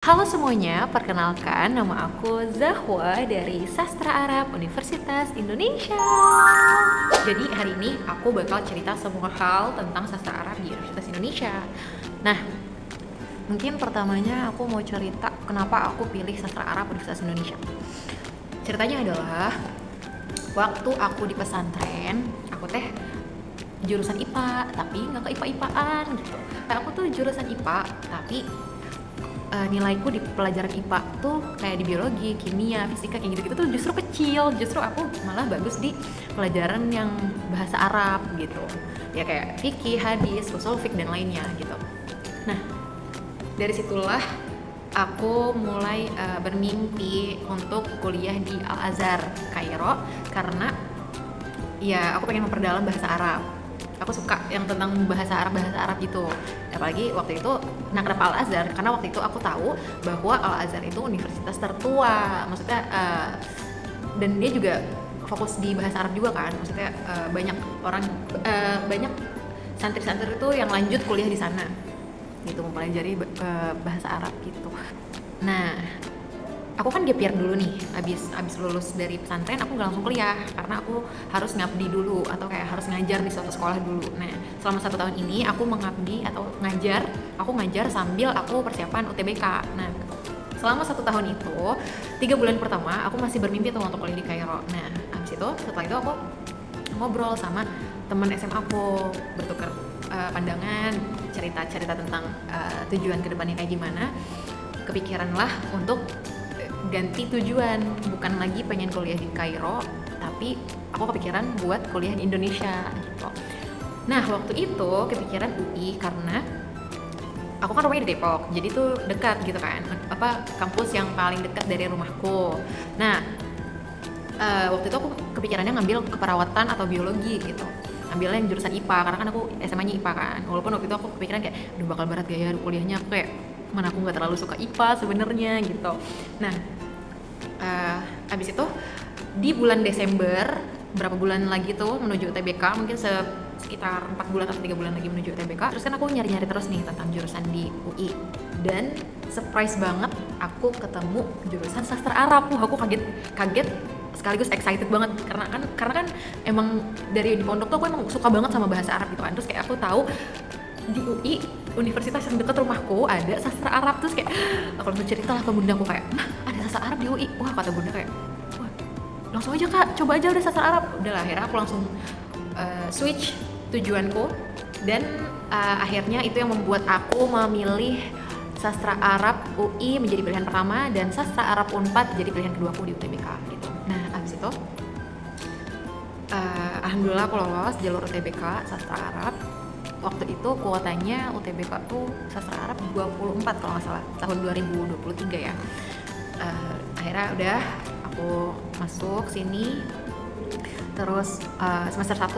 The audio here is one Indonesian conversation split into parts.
Halo semuanya, perkenalkan nama aku Zahwa dari Sastra Arab Universitas Indonesia. Jadi hari ini aku bakal cerita semua hal tentang sastra Arab di Universitas Indonesia. Nah, mungkin pertamanya aku mau cerita kenapa aku pilih sastra Arab Universitas Indonesia. Ceritanya adalah waktu aku di pesantren, aku jurusan IPA, tapi nggak ke IPA-IPAan gitu. Kayak aku tuh jurusan IPA, tapi nilaiku di pelajaran IPA tuh kayak di biologi, kimia, fisika kayak gitu-gitu tuh justru kecil. Justru aku malah bagus di pelajaran yang bahasa Arab gitu. Ya kayak fikih, hadis, ushul fiqh dan lainnya gitu. Nah, dari situlah aku mulai bermimpi untuk kuliah di Al-Azhar Kairo karena ya aku pengen memperdalam bahasa Arab. Aku suka yang tentang bahasa Arab gitu. Apalagi waktu itu, nah kenapa Al-Azhar? Karena waktu itu aku tahu bahwa Al-Azhar itu universitas tertua. Maksudnya dan dia juga fokus di bahasa Arab juga kan. Maksudnya banyak santri-santri itu yang lanjut kuliah di sana gitu, mempelajari bahasa Arab gitu. Nah, aku kan gap year dulu nih, abis lulus dari pesantren aku nggak langsung kuliah karena aku harus ngabdi dulu atau kayak harus ngajar di suatu sekolah dulu. Nah, selama 1 tahun ini aku mengabdi atau ngajar sambil aku persiapan UTBK. Nah, selama 1 tahun itu 3 bulan pertama aku masih bermimpi tuh untuk kuliah di Kairo. Nah, setelah itu aku ngobrol sama teman SMA aku, bertukar pandangan, cerita tentang tujuan kedepannya kayak gimana. Kepikiran lah untuk ganti tujuan, bukan lagi pengen kuliah di Kairo, tapi aku kepikiran buat kuliah di Indonesia gitu. Nah, waktu itu kepikiran UI karena aku kan rumahnya di Depok, jadi tuh dekat gitu kan, kampus yang paling dekat dari rumahku. Nah, waktu itu aku kepikirannya ngambil keperawatan atau biologi gitu, ambilnya yang jurusan IPA karena kan aku SMA-nya IPA kan. Walaupun waktu itu aku kepikiran kayak aduh bakal berat gaya kuliahnya, aku kayak mana aku nggak terlalu suka IPA sebenarnya gitu. Nah, abis itu di bulan Desember, berapa bulan lagi tuh menuju UTBK, mungkin sekitar 4 bulan atau 3 bulan lagi menuju UTBK. Terus kan aku nyari-nyari terus nih tentang jurusan di UI, dan surprise banget aku ketemu jurusan sastra Arab. Aku kaget sekaligus excited banget karena kan emang dari di pondok tuh aku emang suka banget sama bahasa Arab gitu kan. Terus kayak aku tahu di UI, universitas yang dekat rumahku, ada sastra Arab. Terus kayak aku langsung cerita lah ke bunda aku kayak, ada sastra Arab di UI. Wah, kata bunda kayak, wah langsung aja kak, coba aja udah sastra Arab. Udah lah, akhirnya aku langsung switch tujuanku, dan akhirnya itu yang membuat aku memilih sastra Arab UI menjadi pilihan pertama dan sastra Arab Unpad jadi pilihan kedua aku di UTBK gitu. Nah, abis itu alhamdulillah aku lolos jalur UTBK sastra Arab. Waktu itu kuotanya UTBK tuh sastra Arab 24 kalau nggak salah, tahun 2023 ya. Akhirnya udah aku masuk sini. Terus semester 1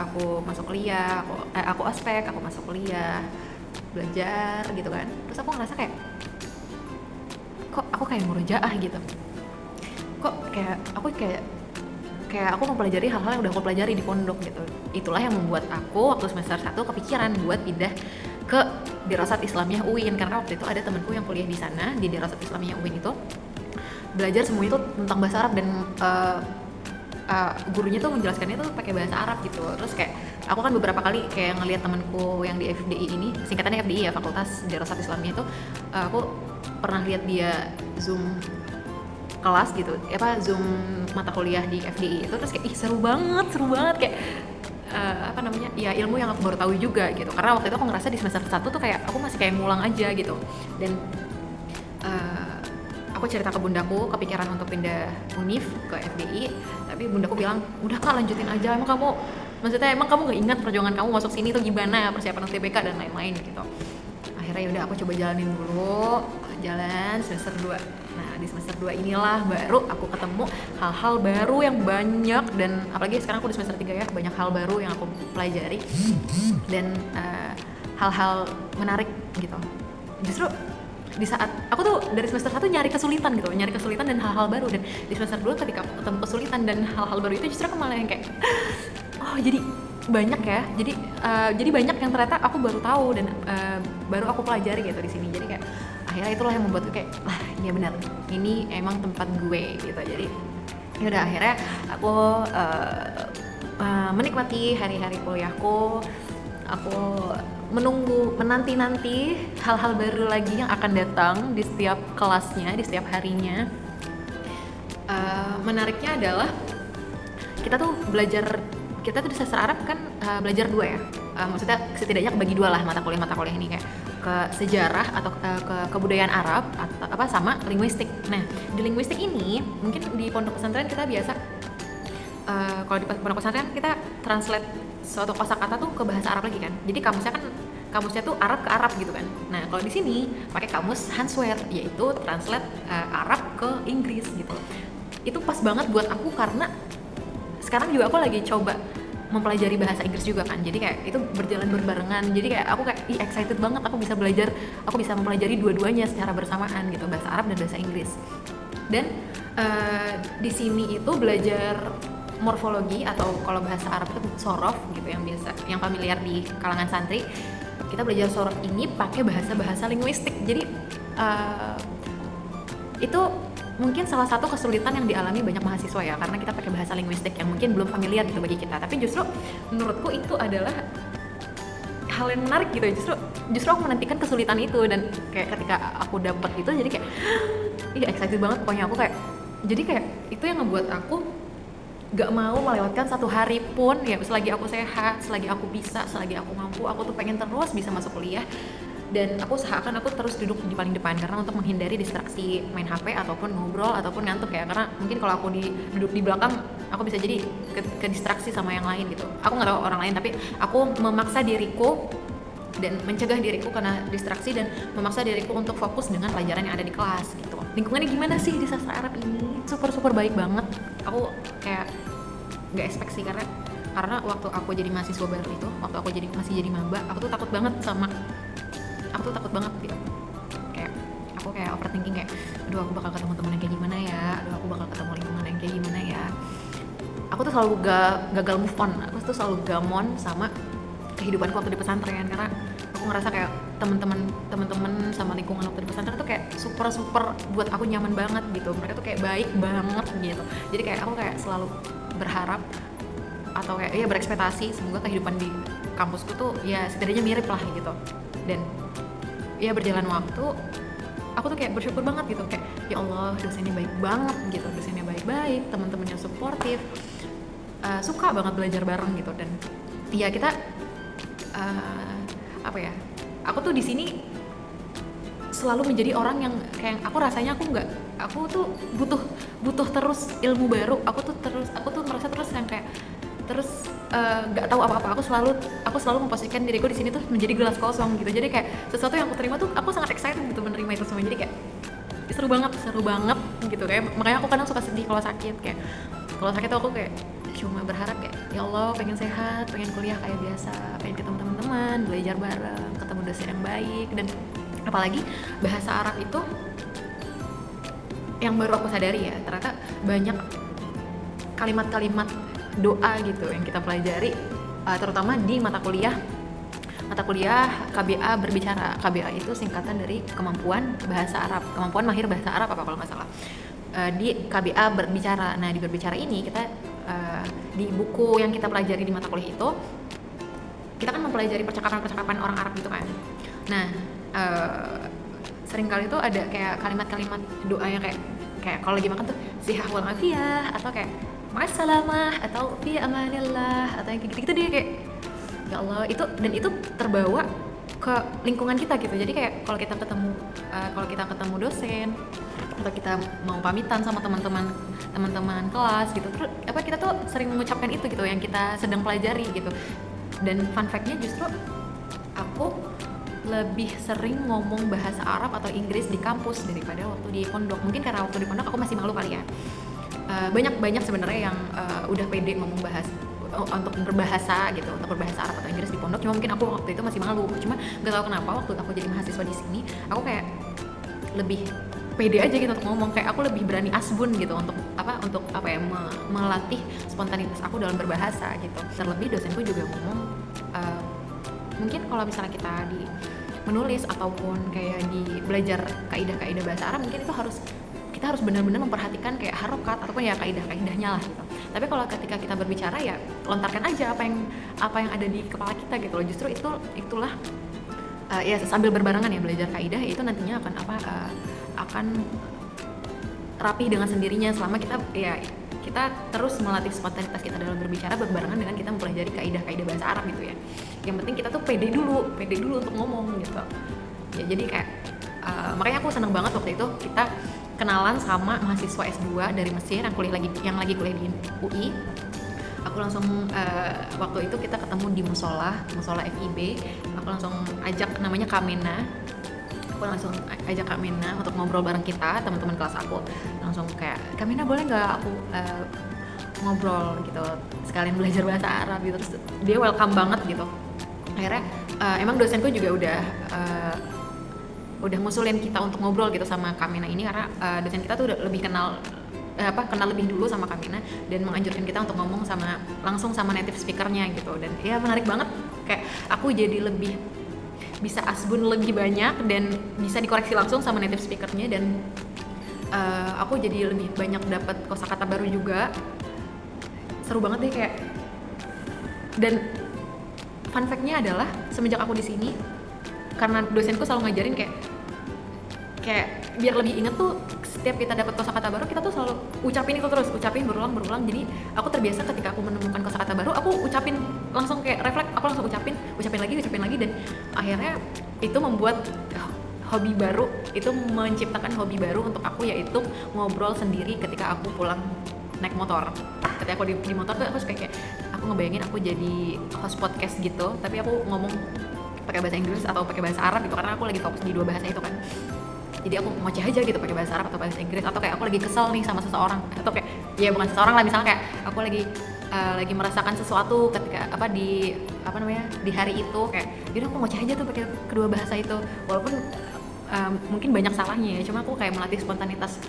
aku masuk kuliah, aku ospek, aku masuk kuliah, belajar gitu kan. Terus aku ngerasa kayak kok aku kayak murojaah gitu. Kok kayak aku mempelajari hal-hal yang udah aku pelajari di pondok gitu. Itulah yang membuat aku waktu semester 1 kepikiran buat pindah ke Dirasat Islamiyah UIN, karena waktu itu ada temanku yang kuliah di sana di Dirasat Islamiyah UIN itu belajar semuanya itu tentang bahasa Arab, dan gurunya tuh menjelaskannya tuh pakai bahasa Arab gitu. Terus kayak aku kan beberapa kali kayak ngelihat temanku yang di FDI ini, singkatannya FDI ya, Fakultas Dirasat Islamiyah itu, aku pernah lihat dia Zoom kelas gitu, Zoom mata kuliah di FDI itu. Terus kayak seru banget kayak ya ilmu yang aku baru tahu juga gitu. Karena waktu itu aku ngerasa di semester 1 tuh kayak aku masih kayak ngulang aja gitu. Dan aku cerita ke bundaku kepikiran untuk pindah univ ke FDI, tapi bundaku bilang udah kak lanjutin aja, emang kamu nggak ingat perjuangan kamu masuk sini tuh gimana, persiapan UTBK dan lain-lain gitu. Akhirnya yaudah aku coba jalanin dulu, jalan semester 2. Nah, di semester 2 inilah baru aku ketemu hal-hal baru yang banyak, dan apalagi sekarang aku di semester 3 ya, banyak hal baru yang aku pelajari dan hal-hal menarik gitu. Justru di saat aku tuh dari semester 1 nyari kesulitan dan hal-hal baru, dan di semester 2 ketika aku ketemu kesulitan dan hal-hal baru itu justru aku malah yang kayak oh jadi banyak ya, jadi banyak yang ternyata aku baru tahu dan baru aku pelajari gitu di sini. Jadi kayak akhirnya itulah yang membuatku kayak lah iya benar, ini emang tempat gue gitu. Jadi yaudah akhirnya aku menikmati hari-hari kuliahku. Aku menanti hal-hal baru lagi yang akan datang di setiap kelasnya, di setiap harinya. Menariknya adalah kita tuh di sastra Arab kan belajar 2 ya. Maksudnya setidaknya bagi 2 lah mata kuliah ini, kayak ke sejarah atau ke kebudayaan Arab atau sama linguistik. Nah, di linguistik ini mungkin di pondok pesantren kita biasa kalau di pondok pesantren kita translate suatu kosakata tuh ke bahasa Arab lagi kan. Jadi kamusnya tuh Arab ke Arab gitu kan. Nah, kalau di sini pakai kamus Hansware, yaitu translate Arab ke Inggris gitu. Itu pas banget buat aku karena sekarang juga aku lagi coba mempelajari bahasa Inggris juga kan. Jadi kayak itu berjalan berbarengan. Jadi kayak aku kayak excited banget aku bisa mempelajari dua-duanya secara bersamaan gitu, bahasa Arab dan bahasa Inggris. Dan di sini itu belajar morfologi atau kalau bahasa Arab itu sorof gitu, yang familiar di kalangan santri. Kita belajar sorof ini pakai bahasa linguistik. Jadi itu mungkin salah satu kesulitan yang dialami banyak mahasiswa ya, karena kita pakai bahasa linguistik yang mungkin belum familiar gitu bagi kita. Tapi justru menurutku itu adalah hal yang menarik gitu. Justru aku menantikan kesulitan itu, dan kayak ketika aku dapat itu jadi kayak excited banget pokoknya. Aku kayak jadi kayak itu yang ngebuat aku gak mau melewatkan satu hari pun ya, selagi aku sehat, selagi aku bisa, selagi aku mampu, aku tuh pengen terus bisa masuk kuliah. Dan aku usahakan aku terus duduk di paling depan, karena untuk menghindari distraksi main HP ataupun ngobrol ataupun ngantuk ya. Karena mungkin kalau aku duduk di belakang, aku bisa jadi ke distraksi sama yang lain gitu. Aku nggak tahu orang lain, tapi aku memaksa diriku dan mencegah diriku karena distraksi, dan memaksa diriku untuk fokus dengan pelajaran yang ada di kelas gitu. Lingkungannya gimana sih di sastra Arab ini? Super baik banget. Aku kayak nggak expect sih, karena waktu aku jadi mahasiswa baru itu, waktu aku masih jadi maba, aku tuh takut banget gitu. Kayak aku kayak overthinking, kayak aduh aku bakal ketemu teman yang kayak gimana ya, aduh aku bakal ketemu lingkungan yang kayak gimana ya. Aku tuh selalu gagal move on, aku tuh selalu gamon sama kehidupanku waktu di pesantren, karena aku ngerasa kayak teman-teman sama lingkungan waktu di pesantren tuh kayak super buat aku nyaman banget gitu. Mereka tuh kayak baik banget gitu. Jadi kayak aku kayak selalu berharap atau kayak ya berekspektasi semoga kehidupan di kampusku tuh ya setidaknya mirip lah gitu. Dan ya berjalan waktu aku tuh kayak bersyukur banget gitu, kayak ya Allah dosennya baik banget gitu, dosennya baik-baik, teman-temannya suportif, suka banget belajar bareng gitu. Dan ya kita aku tuh di sini selalu menjadi orang yang kayak aku rasanya aku tuh butuh terus ilmu baru. Aku tuh merasa terus yang kayak nggak tahu apa-apa. Aku selalu memposisikan diriku di sini tuh menjadi gelas kosong gitu. Jadi kayak sesuatu yang aku terima tuh aku sangat excited gitu menerima itu semua. Jadi kayak seru banget gitu. Kayak makanya aku kadang suka sedih kalau sakit. Kayak kalau sakit tuh aku kayak cuma berharap kayak ya Allah pengen sehat, pengen kuliah kayak biasa, pengen ketemu teman-teman, belajar bareng, ketemu dosen yang baik. Dan apalagi bahasa Arab itu yang baru aku sadari ya, ternyata banyak kalimat-kalimat doa gitu yang kita pelajari, terutama di mata kuliah KBA berbicara. KBA itu singkatan dari kemampuan bahasa Arab, kemampuan mahir bahasa Arab apa kalau nggak salah. Di KBA berbicara. Nah, di berbicara ini kita di buku yang kita pelajari di mata kuliah itu kita kan mempelajari percakapan orang Arab gitu kan. Nah, seringkali tuh ada kayak kalimat-kalimat doanya kayak kalau lagi makan tuh sihah wal afiyah, atau kayak ma'assalamah, atau fi amanillah, atau yang gitu dia kayak ya Allah. Itu terbawa ke lingkungan kita gitu. Jadi kayak kalau kita ketemu dosen atau kita mau pamitan sama teman-teman kelas gitu, terus kita tuh sering mengucapkan itu gitu yang kita sedang pelajari gitu. Dan fun fact-nya justru aku lebih sering ngomong bahasa Arab atau Inggris di kampus daripada waktu di pondok. Mungkin karena waktu di pondok aku masih malu kali ya. Banyak sebenarnya yang udah pede ngomong untuk berbahasa Arab atau Inggris di pondok. Cuma mungkin aku waktu itu masih malu. Cuma nggak tahu kenapa waktu aku jadi mahasiswa di sini, aku kayak lebih pede aja gitu untuk ngomong. Kayak aku lebih berani asbun gitu untuk melatih spontanitas aku dalam berbahasa gitu. Terlebih dosenku juga ngomong, mungkin kalau misalnya kita di menulis ataupun kayak di belajar kaidah-kaidah bahasa Arab, mungkin itu kita harus benar-benar memperhatikan kayak harokat ataupun ya kaidah-kaidahnya lah gitu. Tapi kalau ketika kita berbicara ya lontarkan aja apa yang ada di kepala kita gitu loh. Justru itulah ya sambil berbarengan ya belajar kaidah, itu nantinya akan rapih dengan sendirinya selama kita terus melatih spontanitas kita dalam berbicara berbarengan dengan kita mempelajari kaidah-kaidah bahasa Arab gitu ya. Yang penting kita tuh pede dulu untuk ngomong gitu ya. Jadi kayak makanya aku seneng banget waktu itu kita kenalan sama mahasiswa S2 dari Mesir yang lagi kuliah di UI. Aku langsung waktu itu kita ketemu di musola FIB. Aku langsung ajak, namanya Kamena. Aku langsung ajak Kamena untuk ngobrol bareng kita, teman-teman kelas aku. Langsung kayak, Kamena boleh nggak aku ngobrol gitu, sekalian belajar bahasa Arab gitu. Terus dia welcome banget gitu. Akhirnya emang dosenku juga udah ngusulin kita untuk ngobrol gitu sama Kamena ini, karena dosen kita tuh udah lebih kenal lebih dulu sama Kamena dan menganjurkan kita untuk ngomong langsung sama native speakernya gitu. Dan ya menarik banget, kayak aku jadi lebih bisa asbun lebih banyak dan bisa dikoreksi langsung sama native speakernya, dan aku jadi lebih banyak dapat kosakata baru juga. Seru banget deh kayak. Dan fun fact-nya adalah semenjak aku di sini, karena dosenku selalu ngajarin kayak biar lebih inget tuh, setiap kita dapat kosakata baru kita tuh selalu ucapin berulang. Jadi aku terbiasa ketika aku menemukan kosakata baru, aku ucapin langsung, kayak refleks, aku langsung ucapin lagi, dan akhirnya itu membuat hobi baru, itu menciptakan hobi baru untuk aku, yaitu ngobrol sendiri ketika aku pulang naik motor. Ketika aku di motor tuh aku suka kayak aku ngebayangin aku jadi host podcast gitu, tapi aku ngomong pakai bahasa Inggris atau pakai bahasa Arab gitu, karena aku lagi fokus di dua bahasa itu kan. Jadi aku ngoceh aja gitu pakai bahasa Arab atau bahasa Inggris, atau kayak aku lagi kesel nih sama seseorang, atau kayak ya bukan seseorang lah, misalnya kayak aku lagi merasakan sesuatu ketika di hari itu, kayak jadi aku ngoceh aja tuh pakai kedua bahasa itu, walaupun mungkin banyak salahnya ya, cuma aku kayak melatih spontanitas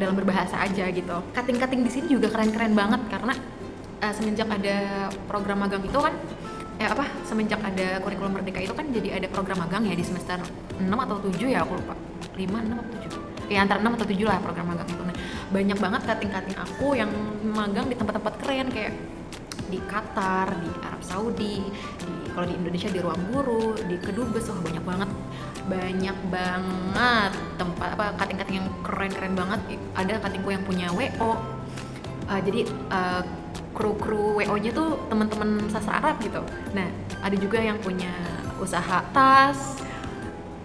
dalam berbahasa aja gitu. Cutting di sini juga keren banget, karena semenjak ada program magang itu kan, semenjak ada kurikulum merdeka itu kan jadi ada program magang ya di semester 6 atau 7 ya, aku lupa, 5, 6 atau 7 ya, antara 6 atau 7 lah program magang itu. Nah, banyak banget cutting aku yang magang di tempat-tempat keren, kayak di Qatar, di Arab Saudi, kalau di Indonesia di Ruang Guru, di Kedubes. Banyak banget tempat cutting yang keren banget. Ada cuttingku yang punya WO, jadi kru WO-nya tuh teman-teman sastra Arab gitu. Nah, ada juga yang punya usaha tas,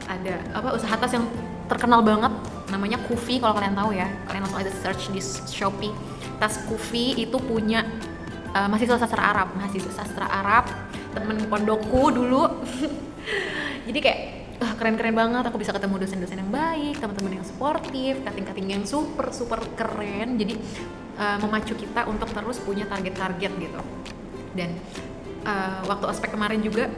ada usaha tas yang terkenal banget namanya Kufi, kalau kalian tahu ya, kalian langsung aja search di Shopee. Tas Kufi itu punya mahasiswa sastra Arab, temen pondokku dulu. Jadi kayak keren banget, aku bisa ketemu dosen-dosen yang baik, teman-teman yang suportif, cutting yang super keren. Jadi memacu kita untuk terus punya target gitu. Dan waktu ospek kemarin juga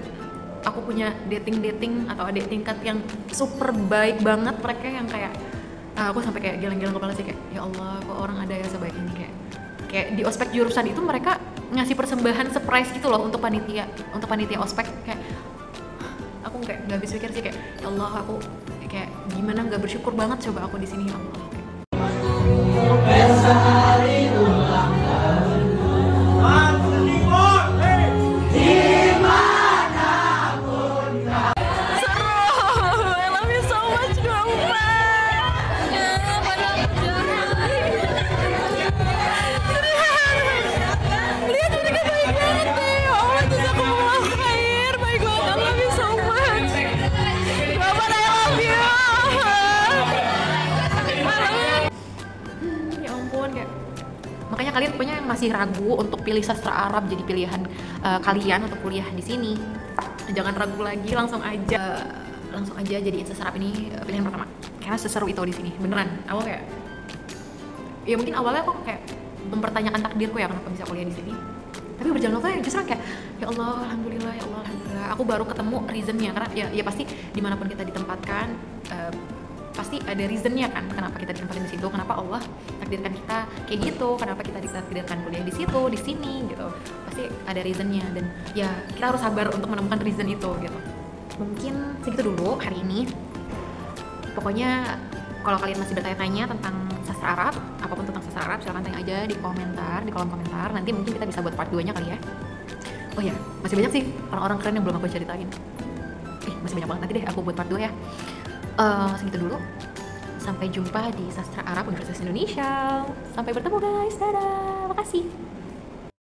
aku punya dating atau adik tingkat yang super baik banget. Mereka yang kayak aku sampai kayak geleng-geleng kepala sih, kayak ya Allah, kok orang ada ya sebaik ini. Kayak di ospek jurusan itu mereka ngasih persembahan surprise gitu loh untuk panitia ospek. Kayak aku kayak nggak bisa pikir sih, kayak ya Allah, aku kayak gimana nggak bersyukur banget coba aku di sini, ya Allah. Makanya kalian pokoknya yang masih ragu untuk pilih sastra Arab jadi pilihan kalian untuk kuliah di sini, jangan ragu lagi, langsung aja jadiin sastra Arab ini pilihan pertama, karena seseru itu di sini beneran. Awal kayak ya mungkin awalnya aku kayak mempertanyakan takdirku ya kenapa bisa kuliah di sini, tapi berjalan waktu justru kayak ya Allah alhamdulillah, aku baru ketemu reasonnya. Karena ya pasti dimanapun kita ditempatkan pasti ada reasonnya kan, kenapa kita ditempatin di situ, kenapa Allah takdirkan kita kayak gitu, kenapa kita ditakdirkan kuliah di situ, di sini gitu, pasti ada reasonnya. Dan ya kita harus sabar untuk menemukan reason itu gitu. Mungkin segitu dulu hari ini. Pokoknya kalau kalian masih bertanya-tanya tentang sastra Arab, apapun tentang sastra Arab, silahkan tanya aja di komentar, di kolom komentar. Nanti mungkin kita bisa buat part 2-nya kali ya. Oh ya, masih banyak sih orang-orang keren yang belum aku ceritain. Masih banyak banget, nanti deh aku buat part 2 ya. Segitu dulu. Sampai jumpa di Sastra Arab Universitas Indonesia. Sampai bertemu guys, dadah, makasih.